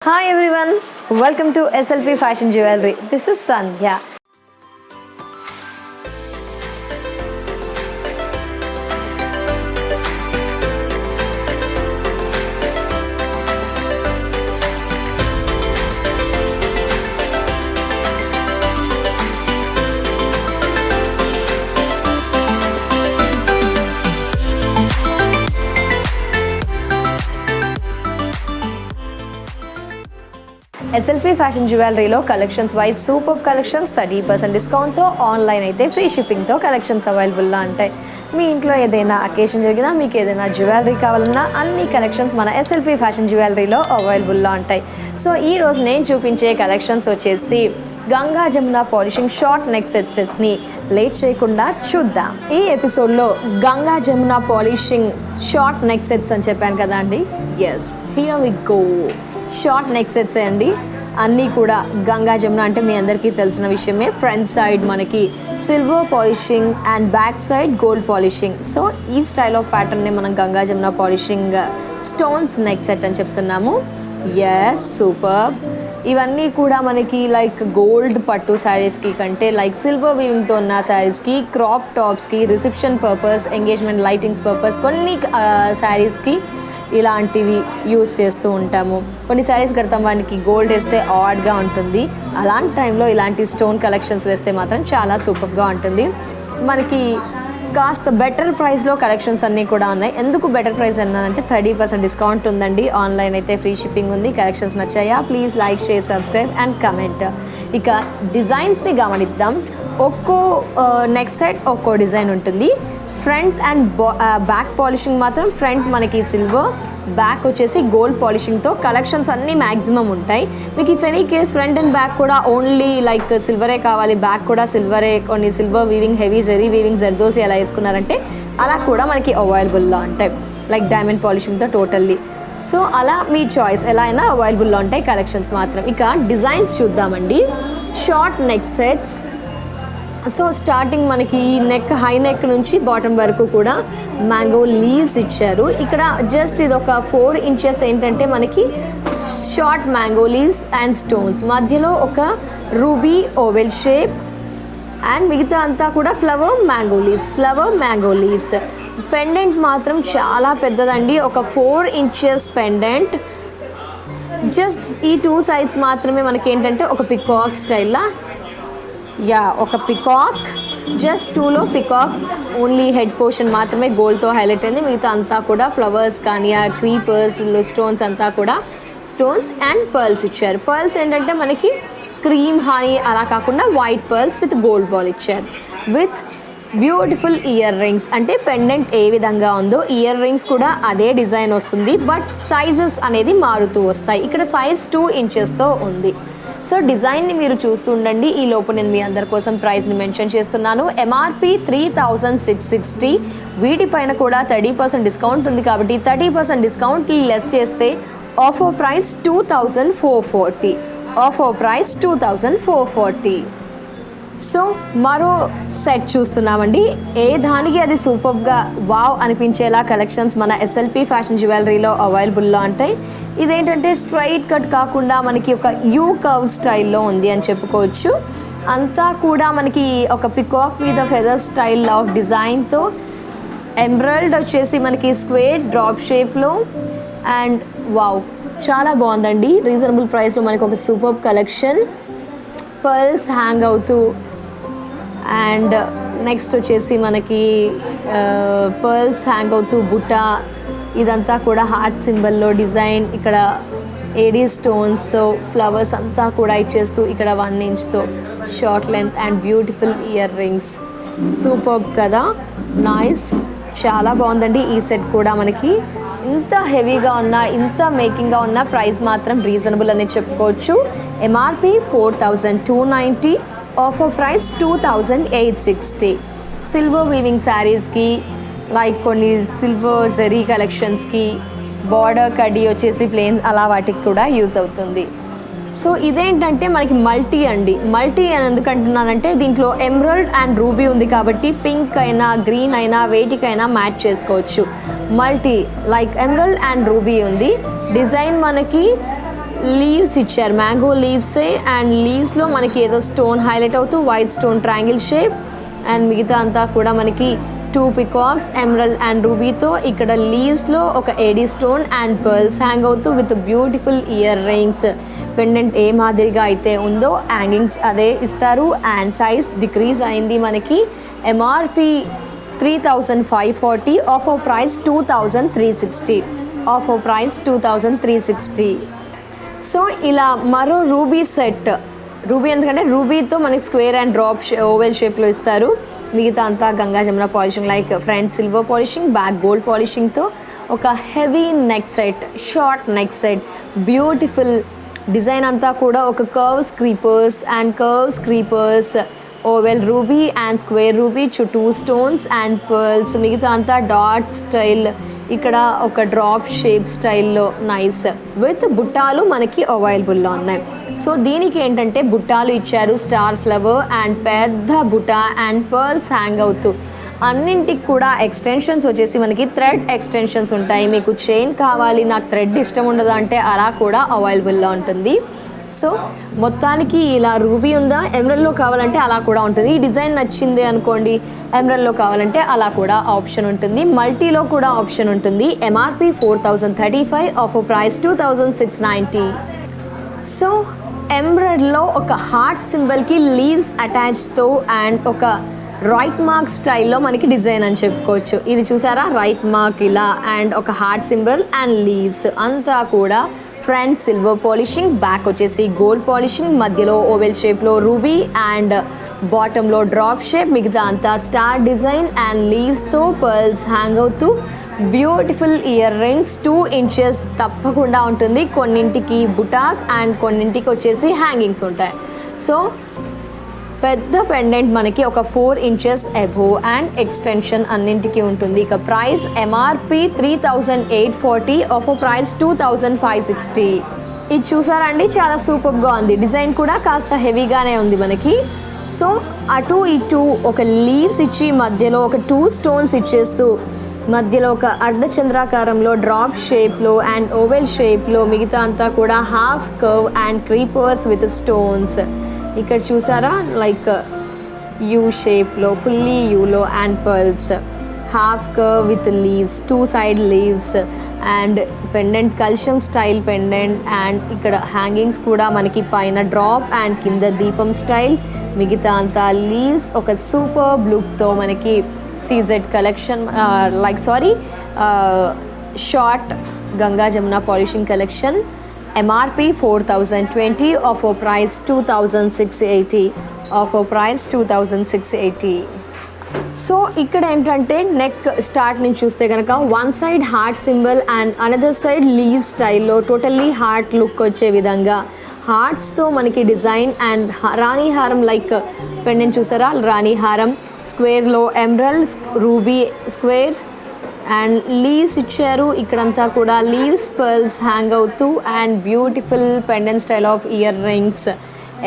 Hi everyone, welcome to SLP Fashion Jewelry. This is Sandhya. SLP fashion జ్యువెలరీలో collections wise super collections 30% డిస్కౌంట్తో, online అయితే free షిప్పింగ్తో collections అవైలబుల్గా ఉంటాయి. మీ ఇంట్లో ఏదైనా అకేషన్ జరిగినా, మీకు ఏదైనా జ్యువెలరీ కావాలన్నా అన్ని కలెక్షన్స్ మన SLP ఫ్యాషన్ జ్యువెలరీలో అవైలబుల్గా ఉంటాయి. సో ఈరోజు నేను చూపించే కలెక్షన్స్ వచ్చేసి Ganga Jamuna polishing short neck సెట్స్ని లేట్ చేయకుండా చూద్దాం. ఈ ఎపిసోడ్లో Ganga Jamuna polishing short neck sets అని చెప్పాను కదా అండి. Yes, here we go. Short neck sets అండి, అన్నీ కూడా గంగా జమున అంటే మీ అందరికీ తెలిసిన విషయమే. ఫ్రంట్ సైడ్ మనకి silver polishing and back side gold polishing. So ఈ స్టైల్ ఆఫ్ ప్యాటర్న్ని మనం Ganga Jamuna polishing stones neck set అని చెప్తున్నాము. Yes, super. ఇవన్నీ కూడా మనకి లైక్ గోల్డ్ పట్టు శారీస్కి కంటే లైక్ సిల్వర్ వీవింగ్తో ఉన్న శారీస్కి, క్రాప్ టాప్స్కి, reception purpose, engagement lightings purpose కొన్ని శారీస్కి ఇలాంటివి యూస్ చేస్తూ ఉంటాము. కొన్ని శారీస్ కడతాం, వాటికి గోల్డ్ వేస్తే ఆడ్గా ఉంటుంది. అలాంటి టైంలో ఇలాంటి స్టోన్ కలెక్షన్స్ వేస్తే మాత్రం చాలా సూపర్గా ఉంటుంది. మనకి కాస్త బెటర్ ప్రైస్లో కలెక్షన్స్ అన్నీ కూడా ఉన్నాయి. ఎందుకు బెటర్ ప్రైస్ అన్నానంటే 30% డిస్కౌంట్ ఉందండి. ఆన్లైన్ అయితే ఫ్రీ షిప్పింగ్ ఉంది. కలెక్షన్స్ నచ్చాయా? Please like, share, subscribe and comment. ఇక డిజైన్స్ని గమనిద్దాం. ఒక్కో నెక్ సెట్ ఒక్కో డిజైన్ ఉంటుంది. ఫ్రంట్ అండ్ బ్యాక్ పాలిషింగ్ మాత్రం ఫ్రంట్ మనకి సిల్వర్, బ్యాక్ వచ్చేసి గోల్డ్ పాలిషింగ్తో కలెక్షన్స్ అన్నీ మ్యాక్సిమం ఉంటాయి. మీకు if any case front and back కూడా ఓన్లీ లైక్ సిల్వరే కావాలి, బ్యాక్ కూడా సిల్వరే, కొన్ని సిల్వర్ వీవింగ్, హెవీ జెరీ వీవింగ్, జర్దోసి ఎలా వేసుకున్నారంటే అలా కూడా మనకి అవైలబుల్లో ఉంటాయి. లైక్ డైమండ్ పాలిషింగ్తో టోటల్లీ. సో అలా మీ చాయిస్, ఎలా అయినా అవైలబుల్లో ఉంటాయి కలెక్షన్స్ మాత్రం. ఇక డిజైన్స్ చూద్దామండి. Short neck sets. So starting మనకి ఈ నెక్, హై నెక్ నుంచి బాటమ్ వరకు కూడా మ్యాంగో లీవ్స్ ఇచ్చారు. ఇక్కడ జస్ట్ ఇది ఒక 4 ఇంచెస్ ఏంటంటే మనకి short mango leaves and stones, మధ్యలో ఒక రూబీ ఓవెల్ షేప్ అండ్ మిగతా అంతా కూడా ఫ్లవర్ మ్యాంగో లీవ్స్. పెండెంట్ మాత్రం చాలా పెద్దదండి, ఒక 4 ఇంచెస్ పెండెంట్. జస్ట్ ఈ 2 సైడ్స్ మాత్రమే మనకి ఏంటంటే ఒక పికాక్ స్టైల్లా, ఒక పికాక్, జస్ట్ 2లో పికాక్, ఓన్లీ హెడ్ పోర్షన్ మాత్రమే గోల్డ్తో హైలైట్ అయింది. మిగతా అంతా కూడా ఫ్లవర్స్ కానీ ఆ క్రీపర్స్, స్టోన్స్ అంతా కూడా స్టోన్స్ అండ్ పర్ల్స్ ఇచ్చారు. పర్ల్స్ ఏంటంటే మనకి క్రీమ్ హనీ అలా కాకుండా white pearls with gold ball ఇచ్చారు. విత్ బ్యూటిఫుల్ ఇయర్ రింగ్స్, అంటే పెండెంట్ ఏ విధంగా ఉందో ఇయర్ రింగ్స్ కూడా అదే డిజైన్ వస్తుంది, బట్ సైజెస్ అనేది మారుతూ వస్తాయి. ఇక్కడ సైజ్ 2 ఇంచెస్తో ఉంది. సో డిజైన్ని మీరు చూస్తూ ఉండండి. ఈ లోపు నేను మీ అందరి కోసం ప్రైస్ని మెన్షన్ చేస్తున్నాను. MRP 3660. వీటిపైన కూడా 30% డిస్కౌంట్ ఉంది కాబట్టి 30% డిస్కౌంట్ లెస్ చేస్తే ఆఫర్ ప్రైస్ 2440. సో మరో సెట్ చూస్తున్నామండి. ఏ దానికి అది సూపర్గా వావ్ అనిపించేలా కలెక్షన్స్ మన SLP ఫ్యాషన్ జ్యువెలరీలో అవైలబుల్లో ఉంటాయి. ఇదేంటంటే స్ట్రైట్ కట్ కాకుండా మనకి ఒక యూ కర్వ్ స్టైల్లో ఉంది అని చెప్పుకోవచ్చు. అంతా కూడా మనకి ఒక పికాక్ మీద ఫెదర్ స్టైల్ ఆఫ్ డిజైన్తో, ఎంబ్రాయిడరీ వచ్చేసి మనకి స్క్వేర్ డ్రాప్ షేప్లో అండ్ వావ్ చాలా బాగుందండి. రీజనబుల్ ప్రైస్లో మనకి ఒక సూపర్ కలెక్షన్. పర్ల్స్ హ్యాంగ్ అవుతూ అండ్ నెక్స్ట్ వచ్చేసి మనకి పర్ల్స్ హ్యాంగ్ అవుతూ బుట్ట, ఇదంతా కూడా హార్ట్ సింబల్లో డిజైన్. ఇక్కడ ఏడీ స్టోన్స్తో ఫ్లవర్స్ అంతా కూడా ఇచ్చేస్తూ ఇక్కడ 1 ఇంచ్తో short length and beautiful earrings. Super కదా, నైస్, చాలా బాగుందండి. ఈ సెట్ కూడా మనకి ఇంత హెవీగా ఉన్నా, ఇంత మేకింగ్గా ఉన్న ప్రైస్ మాత్రం రీజనబుల్ అని చెప్పుకోవచ్చు. MRP 4290, offer price 2860. Silver weaving శారీస్కి, లైక్ కొన్ని సిల్వర్ జెరీ కలెక్షన్స్కి, బార్డర్ కడ్డీ వచ్చేసి ప్లేన్ అలా వాటికి కూడా యూజ్ అవుతుంది. సో ఇదేంటంటే మనకి మల్టీ అండి. మల్టీ అని ఎందుకంటున్నానంటే దీంట్లో ఎమరాల్డ్ అండ్ రూబీ ఉంది కాబట్టి పింక్ అయినా గ్రీన్ అయినా వేటికైనా మ్యాచ్ చేసుకోవచ్చు. Multi like emerald and ruby ఉంది. డిజైన్ మనకి లీవ్స్ ఇచ్చారు, మ్యాంగో లీవ్సే. అండ్ లీవ్స్లో మనకి ఏదో స్టోన్ హైలైట్ అవుతూ white stone triangle shape. And మిగతా అంతా కూడా మనకి 2 పికాక్స్ ఎమరల్డ్ అండ్ రూబీతో. ఇక్కడ లీవ్స్లో ఒక AD stone and pearls hang అవుతూ with beautiful earrings. Pendant ఏ మాదిరిగా అయితే ఉందో హ్యాంగింగ్స్ అదే ఇస్తారు. అండ్ సైజ్ డిక్రీజ్ అయింది మనకి. MRP 3540, offer price 2360, offer price 2360. So ఇలా మరో రూబీ సెట్. రూబీ ఎందుకంటే రూబీతో మనకి స్క్వేర్ అండ్ డ్రాప్ ఓవెల్ షేప్లో ఇస్తారు. మిగతా అంతా Ganga Jamuna polishing, like front silver polishing, back gold పాలిషింగ్తో ఒక heavy neck set, short neck set, beautiful design అంతా కూడా ఒక curves creepers, oval ruby and square ruby, చుట్టూ స్టోన్స్ అండ్ పర్ల్స్. మిగతా అంతా డాట్ స్టైల్, ఇక్కడ ఒక డ్రాప్ షేప్ స్టైల్లో నైస్ విత్ బుట్టాలు మనకి అవైలబుల్లో ఉన్నాయి. సో దీనికి ఏంటంటే బుట్టాలు ఇచ్చారు, స్టార్ ఫ్లవర్ అండ్ పెద్ద బుట్ట అండ్ పర్ల్స్ హ్యాంగ్ అవుతూ. అన్నింటికి కూడా ఎక్స్టెన్షన్స్ వచ్చేసి మనకి థ్రెడ్ ఎక్స్టెన్షన్స్ ఉంటాయి. మీకు చైన్ కావాలి, నాకు థ్రెడ్ ఇష్టం ఉండదు అంటే అలా కూడా అవైలబుల్లో ఉంటుంది. సో మొత్తానికి ఇలా రూబీ ఉందా, ఎమరల్డ్లో కావాలంటే అలా కూడా ఉంటుంది. ఈ డిజైన్ నచ్చింది అనుకోండి, ఎమరల్డ్లో కావాలంటే అలా కూడా ఆప్షన్ ఉంటుంది. మల్టీలో కూడా ఆప్షన్ ఉంటుంది. MRP 4035, offer price 2690. సో ఎమరల్డ్లో ఒక హార్ట్ సింబల్కి లీవ్స్ అటాచ్తో అండ్ ఒక రైట్ మార్క్ స్టైల్లో మనకి డిజైన్ అని చెప్పుకోవచ్చు. ఇది చూసారా, రైట్ మార్క్ ఇలా అండ్ ఒక హార్ట్ సింబల్ అండ్ లీవ్స్ అంతా కూడా ఫ్రంట్ సిల్వర్ పాలిషింగ్, బ్యాక్ వచ్చేసి గోల్డ్ పాలిషింగ్, మధ్యలో ఓవెల్ షేప్లో రూబీ అండ్ బాటంలో డ్రాప్ షేప్. మిగతా అంతా స్టార్ డిజైన్ అండ్ లీవ్స్తో పర్ల్స్ హ్యాంగ్ అవుతూ బ్యూటిఫుల్ ఇయర్ రింగ్స్ 2 inches తప్పకుండా ఉంటుంది. కొన్నింటికి బుటాస్ అండ్ కొన్నింటికి వచ్చేసి హ్యాంగింగ్స్ ఉంటాయి. సో పెద్ద పెండెంట్ మనకి ఒక 4 inches అబోవ్ అండ్ ఎక్స్టెన్షన్ అన్నింటికి ఉంటుంది. ఇక ప్రైస్ ఎంఆర్పి 3840, ఆఫర్ ప్రైస్ 2560. ఇది చూసారండి, చాలా సూపర్గా ఉంది. డిజైన్ కూడా కాస్త హెవీగానే ఉంది మనకి. సో అటు ఇటు ఒక లీవ్స్ ఇచ్చి మధ్యలో ఒక 2 stones ఇచ్చేస్తూ మధ్యలో ఒక అర్ధచంద్రాకారంలో డ్రాప్ షేప్లో అండ్ ఓవెల్ షేప్లో, మిగతా అంతా కూడా half curve and creepers with stones. ఇక్కడ చూసారా, లైక్ యూ షేప్లో, ఫుల్లీ యూలో and pearls, half curve with leaves, 2 side leaves and pendant కల్షం స్టైల్ పెండెంట్. అండ్ ఇక్కడ హ్యాంగింగ్స్ కూడా మనకి పైన డ్రాప్ అండ్ కింద దీపం స్టైల్. మిగతా అంతా లీవ్స్ ఒక సూపర్ లుక్తో మనకి CZ collection, short Ganga Jamuna polishing collection. MRP 4020, offer price 2680, offer price 2680. So ఇక్కడ ఏంటంటే నెక్ స్టార్ట్ నుంచి చూస్తే కనుక one side heart symbol and another side leave స్టైల్లో టోటల్లీ హార్ట్ లుక్ వచ్చే విధంగా హార్ట్స్తో మనకి డిజైన్ అండ్ రాణి హారం లైక్ పెండెంట్ చూసారా, రాణి హారం స్క్వేర్లో emerald ruby square and leaves ఇచ్చారు. ఇక్కడంతా కూడా లీవ్స్ పర్ల్స్ హ్యాంగ్ అవుతూ and beautiful pendant style of earrings.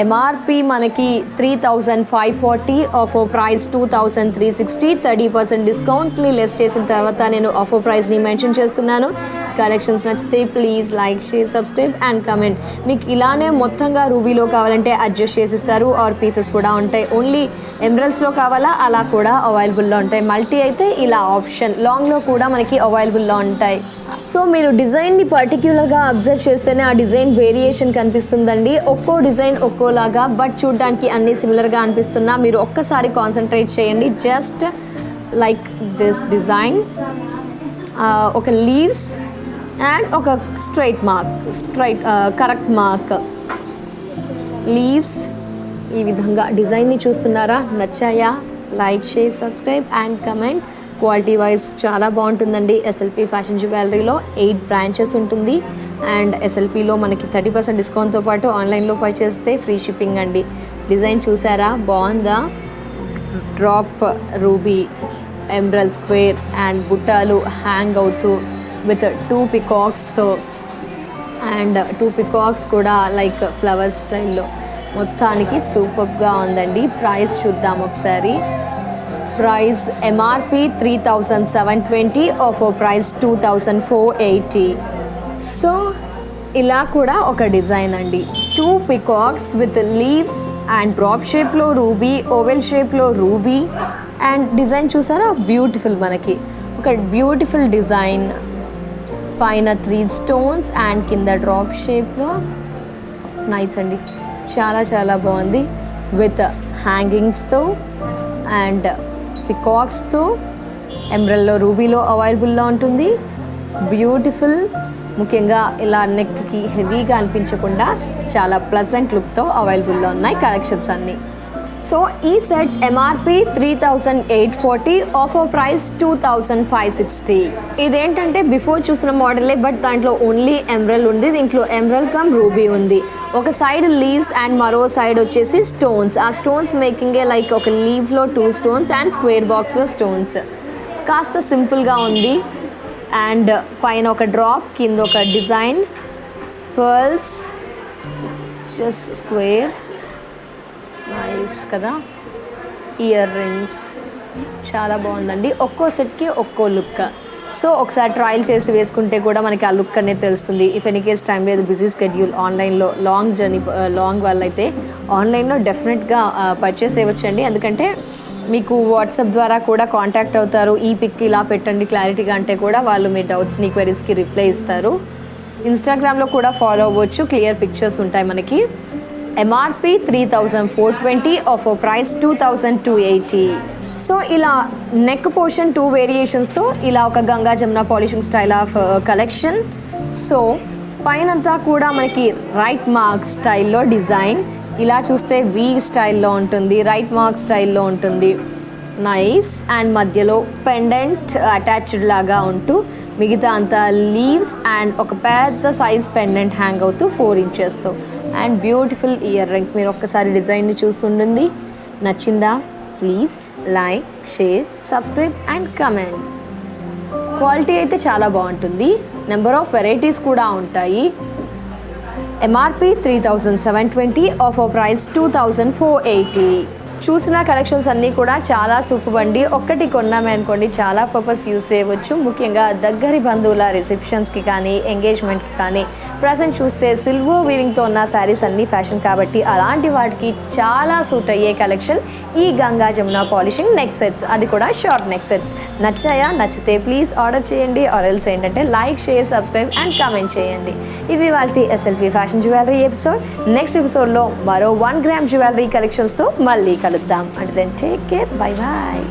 MRP మనకి 3540, ఆఫర్ ప్రైస్ 2360. 30% డిస్కౌంట్ని లెస్ చేసిన తర్వాత నేను ఆఫర్ ప్రైస్ని మెన్షన్ చేస్తున్నాను. కలెక్షన్స్ నచ్చితే please like, share, subscribe and comment. మీకు ఇలానే మొత్తంగా రూబీలో కావాలంటే అడ్జస్ట్ చేసిస్తారు, ఆర్ పీసెస్ కూడా ఉంటాయి. ఓన్లీ ఎమరల్డ్స్లో కావాలా అలా కూడా అవైలబుల్లో ఉంటాయి. మల్టీ అయితే ఇలా ఆప్షన్, లాంగ్లో కూడా మనకి అవైలబుల్లో ఉంటాయి. సో మీరు డిజైన్ని పర్టిక్యులర్గా అబ్జర్వ్ చేస్తేనే ఆ డిజైన్ వేరియేషన్ కనిపిస్తుందండి. ఒక్కో డిజైన్ ఒక్కోలాగా, బట్ చూడడానికి అన్నీ సిమిలర్గా అనిపిస్తున్నా మీరు ఒక్కసారి కాన్సన్ట్రేట్ చేయండి. జస్ట్ లైక్ దిస్ డిజైన్, ఒక లీవ్స్ అండ్ ఒక కరెక్ట్ మార్క్ లీవ్స్. ఈ విధంగా డిజైన్ని చూస్తున్నారా, నచ్చాయా? Like, share, subscribe and comment. Quality wise చాలా బాగుంటుందండి. ఎస్ఎల్పి ఫ్యాషన్ జ్యువెలరీలో 8 branches ఉంటుంది. అండ్ ఎస్ఎల్పిలో మనకి 30% డిస్కౌంట్తో పాటు ఆన్లైన్లో పర్చేస్ చేస్తే ఫ్రీ షిప్పింగ్ అండి. డిజైన్ చూసారా, బాగుందా? Drop ruby, emerald square and బుట్టాలు హ్యాంగ్ అవుతూ విత్ 2 పికాక్స్తో అండ్ 2 పికాక్స్ కూడా లైక్ ఫ్లవర్ స్టైల్లో. మొత్తానికి సూపర్గా ఉందండి. ప్రైస్ చూద్దాం ఒకసారి. Price MRP 3720, offer price 2480. So ఇలా కూడా ఒక డిజైన్ అండి, 2 peacocks with leaves and drop షేప్లో రూబీ, ఓవెల్ షేప్లో రూబీ అండ్ డిజైన్ చూసారా బ్యూటిఫుల్. మనకి ఒక బ్యూటిఫుల్ డిజైన్, పైన 3 స్టోన్స్ అండ్ కింద డ్రాప్ షేప్లో. నైస్ అండి, చాలా చాలా బాగుంది. విత్ హ్యాంగింగ్స్తో అండ్ పికాక్స్తో, ఎమరల్డ్లో రూబీలో అవైలబుల్లో ఉంటుంది. బ్యూటిఫుల్, ముఖ్యంగా ఇలా నెక్కి హెవీగా అనిపించకుండా చాలా ప్లజెంట్ లుక్తో అవైలబుల్లో ఉన్నాయి కలెక్షన్స్ అన్నీ. సో ఈ సెట్ ఎంఆర్పి 3840, ఆఫర్ ప్రైస్ 2560. ఇదేంటంటే బిఫోర్ చూసిన మోడలే, బట్ దాంట్లో ఓన్లీ ఎమరల్డ్ ఉంది. దీంట్లో ఎమరల్డ్ కమ్ రూబీ ఉంది. ఒక సైడ్ లీవ్స్ అండ్ మరో సైడ్ వచ్చేసి స్టోన్స్. ఆ స్టోన్స్ మేకింగే లైక్ ఒక లీవ్లో 2 స్టోన్స్ అండ్ స్క్వేర్ బాక్స్లో స్టోన్స్. కాస్త సింపుల్గా ఉంది. అండ్ పైన ఒక డ్రాప్, కింద ఒక design, pearls, just square. Nice కదా. ఇయర్ రింగ్స్ చాలా బాగుందండి. ఒక్కో సెట్కి ఒక్కో లుక్. సో ఒకసారి ట్రయల్ చేసి వేసుకుంటే కూడా మనకి ఆ లుక్ అనేది తెలుస్తుంది. ఇఫ్ ఎనీ కేస్ టైం లేదు, బిజీ స్కెడ్యూల్, ఆన్లైన్లో లాంగ్ జర్నీ, లాంగ్ వాళ్ళైతే ఆన్లైన్లో డెఫినెట్గా పర్చేస్ చేయవచ్చండి. ఎందుకంటే మీకు వాట్సాప్ ద్వారా కూడా కాంటాక్ట్ అవుతారు. ఈ పిక్ ఇలా పెట్టండి క్లారిటీగా అంటే కూడా వాళ్ళు మీ డౌట్స్ని, క్వెరీస్కి రిప్లై ఇస్తారు. ఇన్స్టాగ్రామ్లో కూడా ఫాలో అవ్వచ్చు, క్లియర్ పిక్చర్స్ ఉంటాయి మనకి. MRP 3420, offer price 2280. సో ఇలా నెక్ పోర్షన్ 2 వేరియేషన్స్తో ఇలా ఒక Ganga Jamuna polishing style of collection. So పైనంతా కూడా మనకి రైట్ మార్క్ స్టైల్లో డిజైన్. ఇలా చూస్తే వి స్టైల్లో ఉంటుంది, రైట్ మార్క్ స్టైల్లో ఉంటుంది. నైస్. అండ్ మధ్యలో పెండెంట్ అటాచ్డ్ లాగా ఉంటూ మిగతా అంతా లీవ్స్ అండ్ ఒక పెద్ద సైజ్ పెండెంట్ హ్యాంగ్ అవుతూ 4 ఇంచెస్తో అండ్ బ్యూటిఫుల్ ఇయర్ రింగ్స్. మీరు ఒక్కసారి డిజైన్ని చూస్తుండండి. నచ్చిందా? Please like, share, subscribe and comment. Quality అయితే చాలా బాగుంటుంది. నెంబర్ ఆఫ్ వెరైటీస్ కూడా ఉంటాయి. MRP 3720, offer price 2480. చూసిన కలెక్షన్స్ అన్నీ కూడా చాలా సూపర్ అండి. ఒక్కటి కొన్నామే అనుకోండి చాలా పర్పస్ యూస్ చేయవచ్చు. ముఖ్యంగా దగ్గరి బంధువుల రిసెప్షన్స్కి కానీ, ఎంగేజ్మెంట్కి కానీ. ప్రజెంట్ చూస్తే సిల్వర్ వీవింగ్తో ఉన్న శారీస్ అన్నీ ఫ్యాషన్ కాబట్టి అలాంటి వాటికి చాలా సూట్ అయ్యే కలెక్షన్ ఈ Ganga Jamuna polishing neck sets, అది కూడా షార్ట్ నెక్ సెట్స్. నచ్చాయా? నచ్చితే ప్లీజ్ ఆర్డర్ చేయండి. ఆర్ఎల్స్ ఏంటంటే like, share, subscribe and comment చేయండి. ఇది వాళ్ళ SLP fashion jewellery episode. Next ఎపిసోడ్లో మరో 1 గ్రామ్ జ్యువెలరీ కలెక్షన్స్తో మళ్ళీ కలుద్దాం. అంటే then take care, bye bye.